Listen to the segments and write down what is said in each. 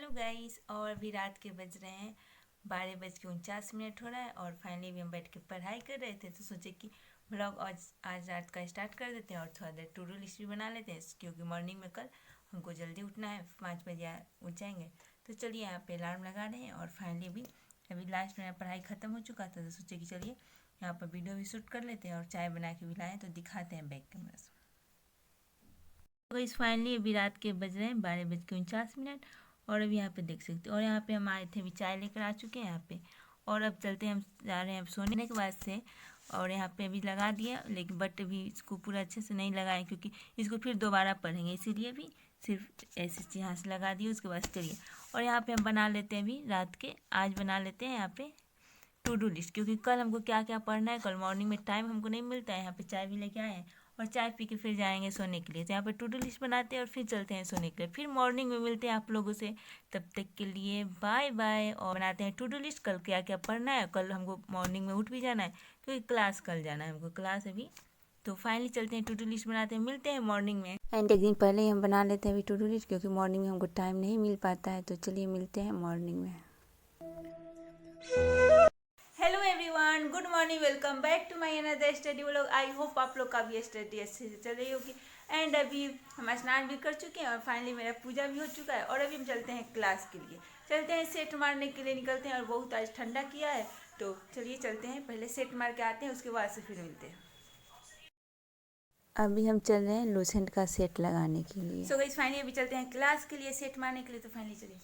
Hello guys. और अभी रात के बज रहे हैं 12:49 हो रहा है और फाइनली भी हम बैठ के पढ़ाई कर रहे थे तो सोचे कि व्लॉग आज रात का स्टार्ट कर देते हैं और थोड़ा देर टू डू लिस्ट भी बना लेते हैं क्योंकि मॉर्निंग में कल हमको जल्दी उठना है, 5 बजे उठ जाएंगे। तो चलिए यहाँ पे अलार्म लगा रहे हैं और फाइनली अभी लास्ट में पढ़ाई ख़त्म हो चुका था तो सोचे कि चलिए यहाँ पर वीडियो भी शूट कर लेते हैं और चाय बना के भी लाएँ तो दिखाते हैं बैक कैमरा से। तो इस फाइनली अभी रात के बज रहे हैं 12:49 और अभी यहाँ पे देख सकते हैं और यहाँ पे हम आए थे, अभी चाय लेकर आ चुके हैं यहाँ पे। और अब चलते हैं, हम जा रहे हैं अब सोने के बाद से। और यहाँ पे अभी लगा दिया लेकिन बट अभी इसको पूरा अच्छे से नहीं लगाए क्योंकि इसको फिर दोबारा पढ़ेंगे, इसीलिए भी सिर्फ ऐसे यहाँ से लगा दिए। उसके बाद चलिए और यहाँ पे हम बना लेते हैं अभी रात के, आज बना लेते हैं यहाँ पे टू डू लिस्ट, क्योंकि कल हमको क्या क्या पढ़ना है, कल मॉर्निंग में टाइम हमको नहीं मिलता है। यहाँ पे चाय भी लेके आए हैं और चाय पी के फिर जाएंगे सोने के लिए। तो यहाँ पे टू डू लिस्ट बनाते हैं और फिर चलते हैं सोने के लिए। फिर मॉर्निंग में मिलते हैं आप लोगों से, तब तक के लिए बाय बाय। और बनाते हैं टू डू लिस्ट, कल क्या क्या पढ़ना है। कल हमको मॉर्निंग में उठ भी जाना है क्योंकि क्लास कल जाना है हमको, क्लास अभी। तो फाइनली चलते हैं टू डू लिस्ट बनाते हैं, मिलते हैं मॉर्निंग में। एंड एक दिन पहले ही हम बना लेते हैं अभी टू डू लिस्ट क्योंकि मॉर्निंग में हमको टाइम नहीं मिल पाता है। तो चलिए मिलते हैं मॉर्निंग में। Hello everyone, good morning, welcome back to my another study vlog. I hope आप लोग का भी स्टडी अच्छे से चल रही होगी। एंड अभी हम स्नान भी कर चुके हैं और फाइनली मेरा पूजा भी हो चुका है और अभी हम चलते हैं क्लास के लिए। चलते हैं सेट मारने के लिए निकलते हैं और बहुत आज ठंडा किया है तो चलिए चलते हैं, पहले सेट मार के आते हैं उसके बाद से फिर मिलते हैं। अभी हम चल रहे हैं लूसेंट का सेट लगाने के लिए। सो गाइस फाइनली अभी चलते हैं क्लास के लिए सेट मारने के लिए। तो फाइनली चलिए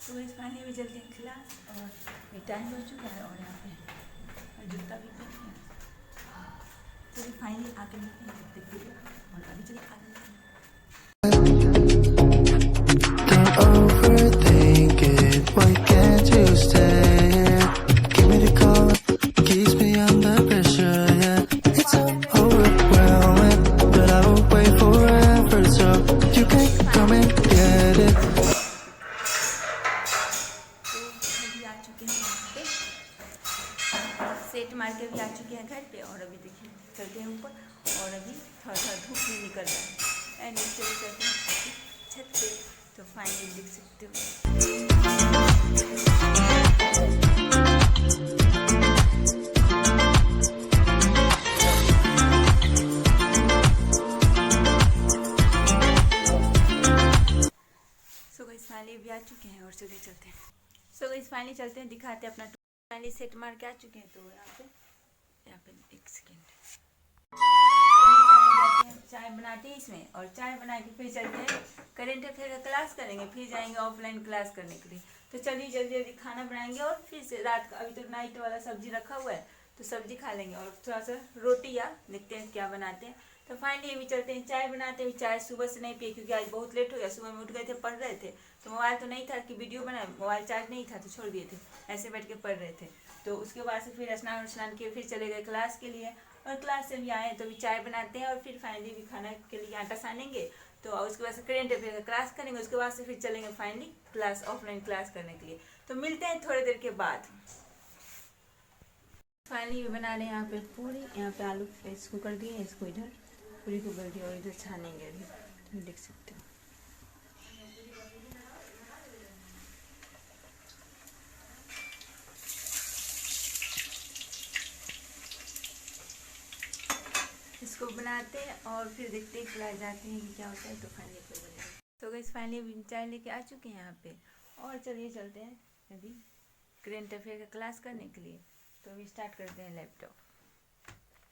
तो इस पानी में चलते हैं क्लास और टाइम हो चुका है और यहाँ पे जूता भी पहन लिया। तो फाइनली आके मिलते हैं तब तक के लिए और अभी चलिए आगे मिलते हैं। सेट मार के भी आ चुके हैं घर पे और अभी देखिए चलते हैं ऊपर और अभी थोड़ा थोड़ा धूप भी निकल रहा है एंड नीचे भी चलते हैं छत पे। तो फाइनली देख सकते हो सो गाइस फाइनली भी आ चुके हैं और चलिए चलते हैं। सो गाइस फाइनली चलते हैं, दिखाते हैं अपना फाइनली सेट मार के आ चुके हैं। तो यहाँ पे एक सेकेंड चाय बनाते हैं इसमें और चाय बना के फिर चलते हैं करेंट अफेयर का क्लास करेंगे, फिर जाएंगे ऑफलाइन क्लास करने के लिए। तो चलिए जल्दी जल्दी खाना बनाएंगे और फिर से रात का अभी तो नाइट वाला सब्जी रखा हुआ है तो सब्जी खा लेंगे और थोड़ा सा रोटी या देखते हैं क्या बनाते हैं। तो फाइनली अभी चलते हैं चाय बनाते हैं। चाय सुबह से नहीं पिए क्योंकि आज बहुत लेट हो गया, सुबह में उठ गए थे, पढ़ रहे थे तो मोबाइल तो नहीं था कि वीडियो बनाए, मोबाइल चार्ज नहीं था तो छोड़ दिए थे, ऐसे बैठ के पढ़ रहे थे। तो उसके बाद से फिर स्नान किए, फिर चले गए क्लास के लिए और क्लास से भी आए तो भी चाय बनाते हैं और फिर फाइनली भी खाना के लिए आटा सानेंगे। तो उसके बाद से करेंट अफेयर का क्लास करेंगे, उसके बाद से फिर चलेंगे फाइनली क्लास ऑफलाइन क्लास करने के लिए। तो मिलते हैं थोड़ी देर के बाद। फाइनली बना रहे हैं यहाँ पे पूरी, यहाँ पे आलू इसको कर दिए, इसको इधर पूरी को कर दिया और इधर छानेंगे अभी, तुम देख सकते हो। इसको बनाते हैं और फिर देखते हैं क्लास जाते हैं कि क्या होता है। तो फाइनली कोई बनेगा। तो गाइस फाइनली चाय लेके आ चुके हैं यहाँ पे और चलिए चलते हैं अभी करेंट अफेयर का क्लास करने के लिए। तो अभी स्टार्ट करते हैं, लैपटॉप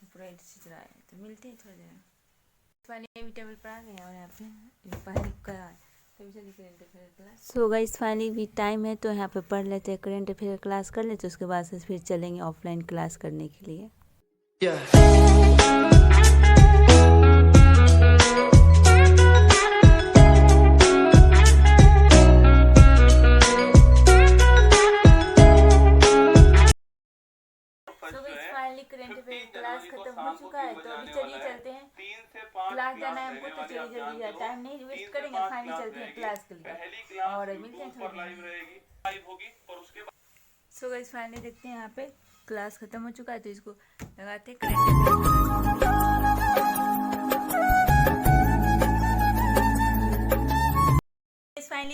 पूरा खींच रहा है तो मिलते हैं थोड़ी देर। फाइनली अभी टेबल पर आ गए और यहाँ पे पढ़ाई करा है तो चलिए current affair class. So guys finally भी टाइम है तो यहाँ पे पढ़ लेते हैं, करेंट अफेयर क्लास कर लेते, उसके बाद से फिर चलेंगे ऑफलाइन क्लास करने के लिए। करेंट अफेयर क्लास खत्म हो चुका है तो अभी चलिए चलते हैं, क्लास जाना है हमको तो चलिए जल्दी, टाइम नहीं वेस्ट करेंगे, फाइनली चलते हैं क्लास के लिए और मिलते हैं थोड़ी। सो गाइस फाइनली देखते हैं यहाँ पे क्लास खत्म हो चुका है तो इसको लगाते हैं करेंट अफेयर।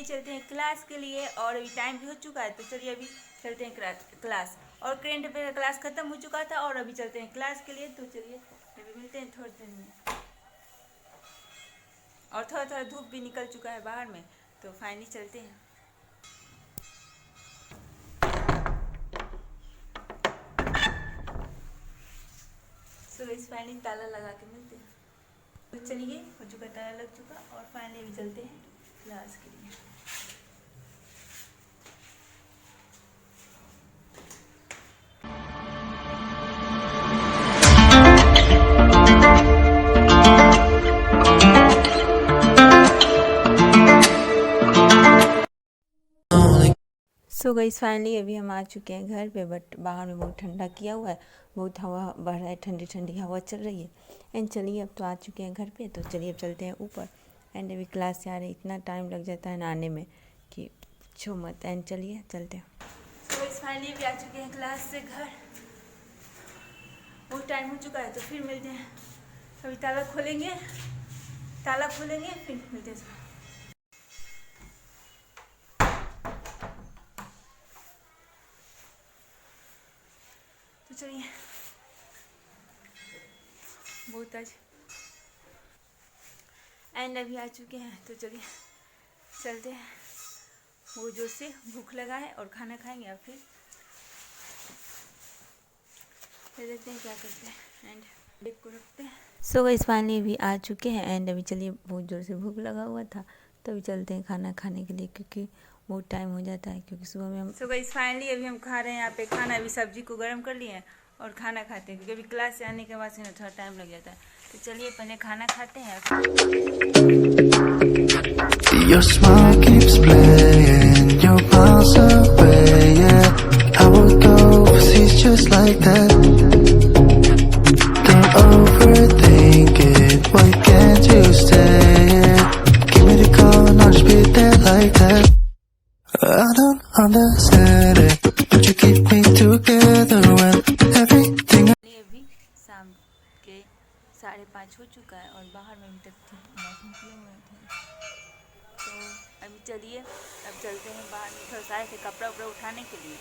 चलते हैं क्लास के लिए, और अभी टाइम भी हो चुका है, तो चलिए अभी चलते हैं क्लास। और करेंट अफेयर का क्लास खत्म हो चुका था और अभी चलते हैं क्लास के लिए, तो चलिए अभी मिलते हैं थोड़ी देर में। और थोड़ा थोड़ा धूप भी निकल चुका है बाहर में, तो फाइनली चलते हैं। सो इस फाइनली ताला लगा के मिलते हैं। तो चलिए हो चुका, ताला लग चुका, और फाइनली अभी चलते हैं क्लास के लिए। सो गाइस फाइनली अभी हम आ चुके हैं घर पे, बट बाहर में बहुत ठंडा किया हुआ है, बहुत हवा बह रहा है, ठंडी ठंडी हवा चल रही है। एंड चलिए अब तो आ चुके हैं घर पे, तो चलिए अब चलते हैं ऊपर। एंड अभी क्लास से आ रहे, इतना टाइम लग जाता है ना आने में कि छो मत। एंड चलिए चलते हैं। सो गाइस फाइनली अभी आ चुके हैं क्लास से घर, बहुत टाइम हो चुका है, तो फिर मिलते हैं। अभी ताला खोलेंगे फिर मिलते हैं। तो चलिए बहुत आज एंड अभी आ चुके हैं, तो चलिए चलते हैं। बहुत जोर से भूख लगा है और खाना खाएंगे, और फिर देखते हैं क्या करते हैं। एंड बेग को रखते हैं। सो गाइस फाइनली अभी आ चुके हैं, एंड अभी चलिए बहुत जोर से भूख लगा हुआ था, तो अभी चलते हैं खाना खाने के लिए, क्योंकि बहुत टाइम हो जाता है, क्योंकि सुबह में हम। सो गाइस फाइनली अभी हम खा रहे हैं यहाँ पे खाना। अभी सब्जी को गर्म कर लिए हैं और खाना खाते हैं, क्योंकि अभी क्लास से आने के बाद से ना थोड़ा टाइम लग जाता है। तो चलिए पहले खाना खाते हैं। Your smile keeps playing, your miles away, yeah. I would go overseas just like that. Don't overthink it, why can't you stay? Give me the call and I'll just be there like that. I don't understand it, but you keep me together when everything. अभी शाम के 5:30 हो चुका है, और बाहर में अभी तक मौसम खुले हुए थे। तो अभी चलिए अब चलते हैं बाहर में, थोड़ा सारे थे कपड़ा उपड़ा उठाने के लिए,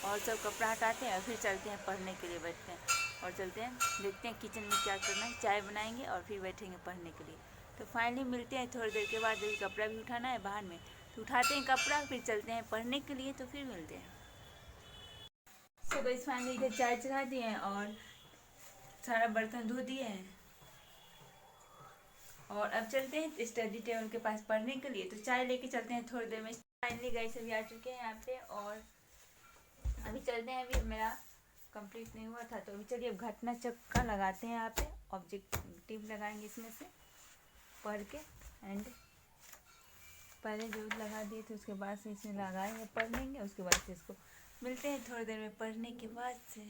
और सब कपड़ा हटाते हैं और फिर चलते हैं पढ़ने के लिए, बैठते हैं और चलते हैं, देखते हैं किचन में क्या करना है। चाय बनाएंगे और फिर बैठेंगे पढ़ने के लिए। तो फाइनली मिलते हैं थोड़ी देर के बाद। अभी कपड़ा भी उठाना है बाहर में, तो उठाते हैं कपड़ा, फिर चलते हैं पढ़ने के लिए, तो फिर मिलते हैं। सो गाइस फाइनली इधर चाय चढ़ा दिए हैं और सारा बर्तन धो दिए हैं, और अब चलते हैं स्टडी टेबल के पास पढ़ने के लिए। तो चाय लेके चलते हैं थोड़ी देर में। फाइनली गाइस अभी आ चुके हैं यहाँ पे, और अभी चलते हैं। अभी मेरा कंप्लीट नहीं हुआ था, तो अभी चलिए अब घटना चक्का लगाते हैं यहाँ पे, ऑब्जेक्टिव लगाएंगे इसमें से पढ़ के। एंड पहले जो लगा दिए थे उसके बाद से इसमें लगाएंगे, पढ़ लेंगे, उसके बाद से इसको मिलते हैं थोड़ी देर में पढ़ने के बाद से।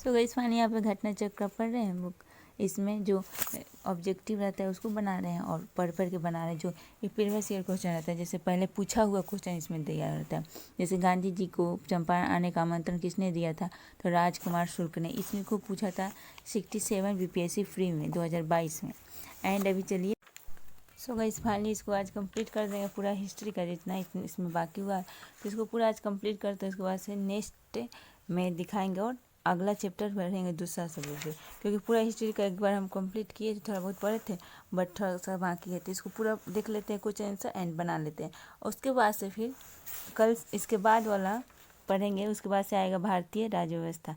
सो गाइस फाइनली यहाँ पे घटना चक्र पढ़ रहे हैं बुक, इसमें जो ऑब्जेक्टिव रहता है उसको बना रहे हैं, और पढ़ के बना रहे हैं। जो ये प्रीवियस ईयर क्वेश्चन रहता है, जैसे पहले पूछा हुआ क्वेश्चन इसमें दिया रहता है। जैसे गांधी जी को चंपारण आने का आमंत्रण किसने दिया था, तो राजकुमार शुक्ल ने। इसमें खूब पूछा था 67 बीपीएससी फ्री में 2022 में। एंड अभी चलिए सो गाइस फाइनली इसको आज कंप्लीट कर देंगे, पूरा हिस्ट्री का जितना इसमें बाकी हुआ है, तो इसको पूरा आज कंप्लीट करते हैं। उसके बाद से नेक्स्ट में दिखाएंगे और अगला चैप्टर पढ़ेंगे दूसरा सब्जेक्ट, क्योंकि पूरा हिस्ट्री का एक बार हम कंप्लीट किए, थोड़ा बहुत पढ़े थे, बट थोड़ा सा बाकी है, तो इसको पूरा देख लेते हैं, कुछ आंसर एंड बना लेते हैं। उसके बाद से फिर कल इसके बाद वाला पढ़ेंगे, उसके बाद से आएगा भारतीय राज्य व्यवस्था।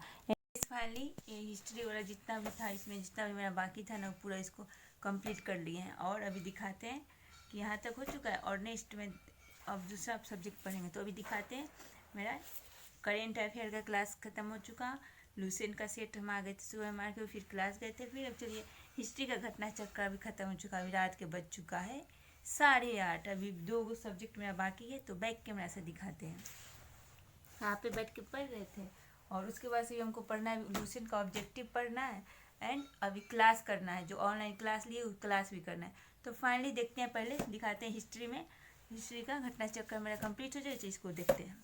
फाइनली ये हिस्ट्री वाला जितना भी था, इसमें जितना भी मेरा बाकी था ना, पूरा इसको कंप्लीट कर लिए हैं। और अभी दिखाते हैं कि यहाँ तक हो चुका है, और नेक्स्ट में अब दूसरा सब्जेक्ट पढ़ेंगे। तो अभी दिखाते हैं मेरा करेंट अफेयर का क्लास ख़त्म हो चुका, लूसेंट का सेट हम आ गए थे सुबह मार के, फिर क्लास गए थे। फिर अब चलिए हिस्ट्री का घटना चक्र अभी ख़त्म हो चुका, अभी रात के बज चुका है 8:30। अभी 2 सब्जेक्ट मेरा बाकी है, तो बैक कैमरा से दिखाते हैं। यहाँ पे बैठ के पढ़ रहे थे, और उसके बाद से हमको पढ़ना है, लूसेंट का ऑब्जेक्टिव पढ़ना है, एंड अभी क्लास करना है, जो ऑनलाइन क्लास लिए क्लास भी करना है। तो फाइनली देखते हैं, पहले दिखाते हैं हिस्ट्री में, हिस्ट्री का घटना चक्र मेरा कंप्लीट हो जाए, तो इसको देखते हैं।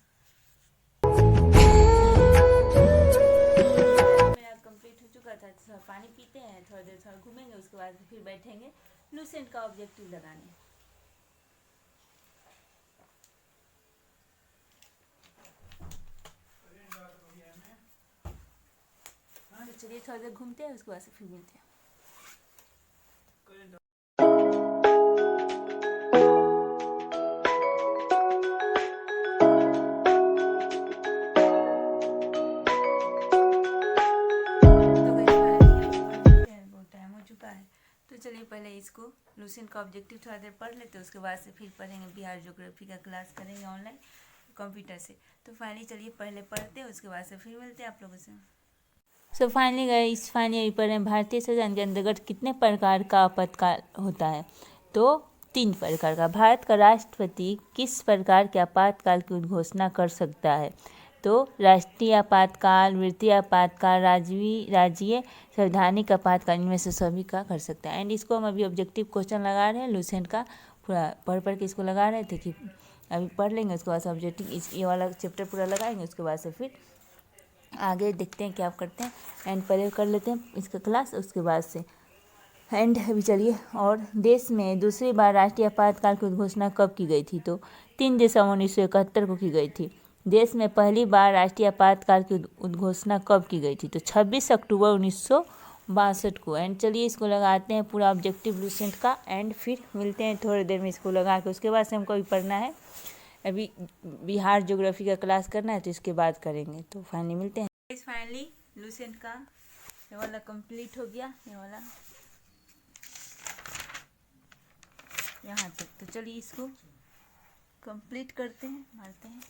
मेरा कंप्लीट हो चुका था, थोड़ा पानी पीते हैं, थोड़ा देर थोड़ा घूमेंगे, उसके बाद फिर बैठेंगे लूसेंट का ऑब्जेक्टिव लगाने। चलिए थोड़ा देर घूमते हैं, उसके बाद से फिर मिलते हैं। तो चलिए पहले इसको लुसेंट का ऑब्जेक्टिव थोड़ा देर पढ़ लेते हैं, उसके बाद से फिर पढ़ेंगे बिहार ज्योग्राफी का क्लास करेंगे ऑनलाइन कंप्यूटर से। तो फाइनली चलिए पहले पढ़ते हैं, उसके बाद से फिर मिलते हैं आप लोगों से। सो फाइनली गाइस, फाइनली पढ़ रहे हैं भारतीय संविधान के अंतर्गत कितने प्रकार का आपातकाल होता है। तो 3 प्रकार का। भारत का राष्ट्रपति किस प्रकार के आपातकाल की उद्घोषणा कर सकता है। तो राष्ट्रीय आपातकाल, वृत्तीय आपातकाल, राज्यीय संवैधानिक आपातकाल, इनमें से सभी का कर सकता है। एंड इसको हम अभी ऑब्जेक्टिव क्वेश्चन लगा रहे हैं, लुसेंट का पूरा पढ़ के इसको लगा रहे थे कि अभी पढ़ लेंगे, उसके बाद से ऑब्जेक्टिव ये वाला चैप्टर पूरा लगाएंगे, उसके बाद से फिर आगे देखते हैं क्या करते हैं। एंड पहले कर लेते हैं इसका क्लास, उसके बाद से एंड अभी चलिए। और देश में दूसरी बार राष्ट्रीय आपातकाल की उद्घोषणा कब की गई थी। तो 3 दिसंबर 1971 को की गई थी। देश में पहली बार राष्ट्रीय आपातकाल की उद्घोषणा कब की गई थी। तो 26 अक्टूबर 1962 को। एंड चलिए इसको लगाते हैं पूरा ऑब्जेक्टिव लुसेंट का, एंड फिर मिलते हैं थोड़ी देर में इसको लगा के। उसके बाद से हमको अभी पढ़ना है, अभी बिहार ज्योग्राफी का क्लास करना है, तो इसके बाद करेंगे। तो फाइनली मिलते हैं। फाइनली लुसेंट का ये वाला कंप्लीट हो गया, ये वाला यहाँ तक। तो चलिए इसको कंप्लीट करते हैं, मारते हैं।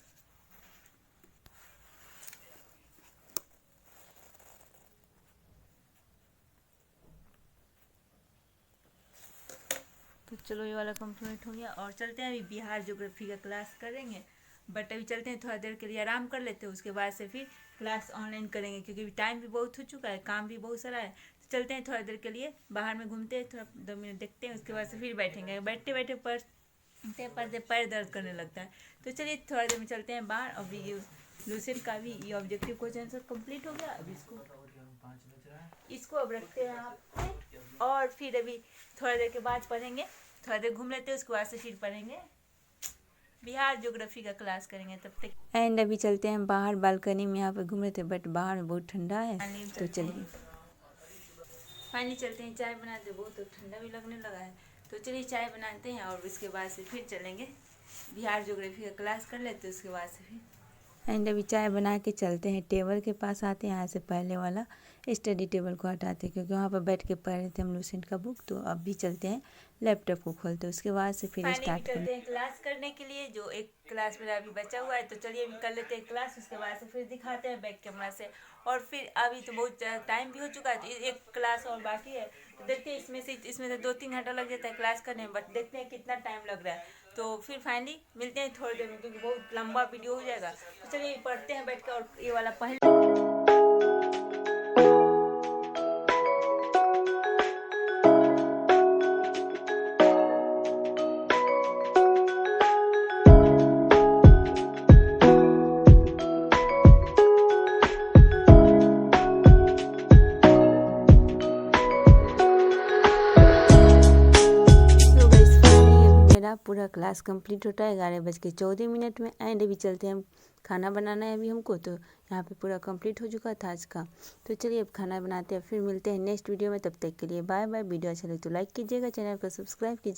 तो चलो ये वाला कंप्लीट हो गया, और चलते हैं अभी बिहार ज्योग्राफी का क्लास करेंगे। बट अभी चलते हैं, थोड़ा देर के लिए आराम कर लेते हैं, उसके बाद से फिर क्लास ऑनलाइन करेंगे, क्योंकि टाइम भी बहुत हो चुका है, काम भी बहुत सारा है। तो चलते हैं थोड़ा देर के लिए बाहर में घूमते हैं, थोड़ा 2 मिनट देखते हैं, उसके बाद से फिर बैठेंगे। बैठते बैठे पढ़ते पैर दर्द करने लगता है। तो चलिए थोड़ा देर में चलते हैं बाहर। अभी ये लुसेंट का भी ये ऑब्जेक्टिव क्वेश्चन सब कंप्लीट हो गया। अभी इसको अब रखते हैं यहाँ पे, और फिर अभी थोड़ा देर के बाद पढ़ेंगे, थोड़ा देर घूम लेते हैं, उसके बाद से फिर पढ़ेंगे बिहार ज्योग्राफी का क्लास करेंगे तब तक। एंड अभी चलते हैं बाहर बालकनी में, यहाँ पे घूम रहे थे, बट बाहर में बहुत ठंडा है। तो चलिए फाइनली चलते हैं, चाय बनाते, बहुत तो ठंडा भी लगने लगा है। तो चलिए चाय बनाते हैं, और उसके बाद से फिर चलेंगे बिहार ज्योग्राफी का क्लास कर लेते हैं, उसके बाद से फिर। एंड अभी चाय बना के चलते हैं, टेबल के पास आते हैं, यहाँ से पहले वाला स्टडी टेबल को हटाते हैं, क्योंकि वहाँ पर बैठ के पढ़ रहे थे हम लुसेंट का बुक। तो अब भी चलते हैं लैपटॉप को खोलते हैं, उसके बाद से फिर स्टार्ट करते हैं क्लास करने के लिए। जो एक क्लास मेरा अभी बचा हुआ है, तो चलिए अभी कर लेते हैं क्लास, उसके बाद से फिर दिखाते हैं बैक कैमरा से। और फिर अभी तो बहुत टाइम भी हो चुका है, तो एक क्लास और बाकी है। तो देखते हैं इसमें से 2-3 घंटा लग जाता है क्लास करने में, बट देखते हैं कितना टाइम लग रहा है। तो फिर फाइनली मिलते हैं थोड़ी देर में, क्योंकि बहुत लंबा वीडियो हो जाएगा। तो चलिए पढ़ते हैं बैठ कर, और ये वाला पहले पूरा क्लास कंप्लीट होता है 11:14 में। एंड अभी चलते हैं, हम खाना बनाना है अभी हमको। तो यहाँ पे पूरा कंप्लीट हो चुका था आज का। तो चलिए अब खाना बनाते हैं, फिर मिलते हैं नेक्स्ट वीडियो में। तब तक के लिए बाय बाय। वीडियो अच्छा लगे तो लाइक कीजिएगा, चैनल को सब्सक्राइब कीजिए।